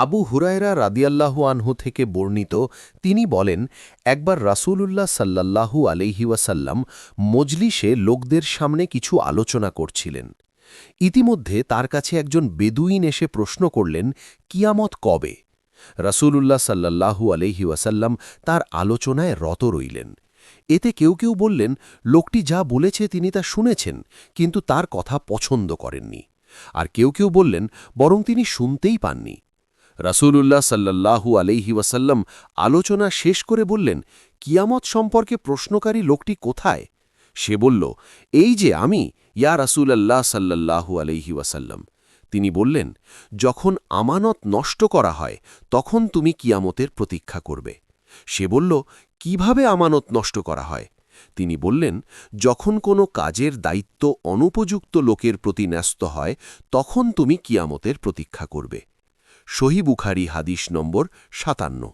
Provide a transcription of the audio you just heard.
আবু হুরায়রা রাদিয়াল্লাহু আনহু থেকে বর্ণিত, তিনি বলেন, একবার রাসূলুল্লাহ সাল্লাল্লাহু আলাইহি ওয়াসাল্লাম মজলিসে লোকদের সামনে কিছু আলোচনা করছিলেন। ইতিমধ্যে তার কাছে একজন বেদুইন এসে প্রশ্ন করলেন, কিয়ামত কবে? রাসূলুল্লাহ সাল্লাল্লাহু আলাইহি ওয়াসাল্লাম তার আলোচনায় রত রইলেন। এতে কেউ কেউ বললেন, লোকটি যা বলেছে তিনি তা শুনেছেন, কিন্তু তার কথা পছন্দ করেননি। আর কেউ কেউ বললেন, বরং তিনি শুনতেই পাননি। রাসূলুল্লাহ সাল্লাল্লাহু আলাইহি ওয়াসাল্লাম আলোচনা শেষ করে বললেন, কিয়ামত সম্পর্কে প্রশ্নকারী লোকটি কোথায়? সে বলল, এই যে আমি, ইয়া রাসূলুল্লাহ সাল্লাল্লাহু আলাইহি ওয়াসাল্লাম। তিনি বললেন, যখন আমানত নষ্ট করা হয় তখন তুমি কিয়ামতের প্রতীক্ষা করবে। সে বলল, কিভাবে আমানত নষ্ট করা হয়? তিনি বললেন, যখন কোনো কাজের দায়িত্ব অনুপযুক্ত লোকের প্রতি ন্যস্ত হয় তখন তুমি কিয়ামতের প্রতীক্ষা করবে। সহিহ বুখারী হাদিস নম্বর ৫৭।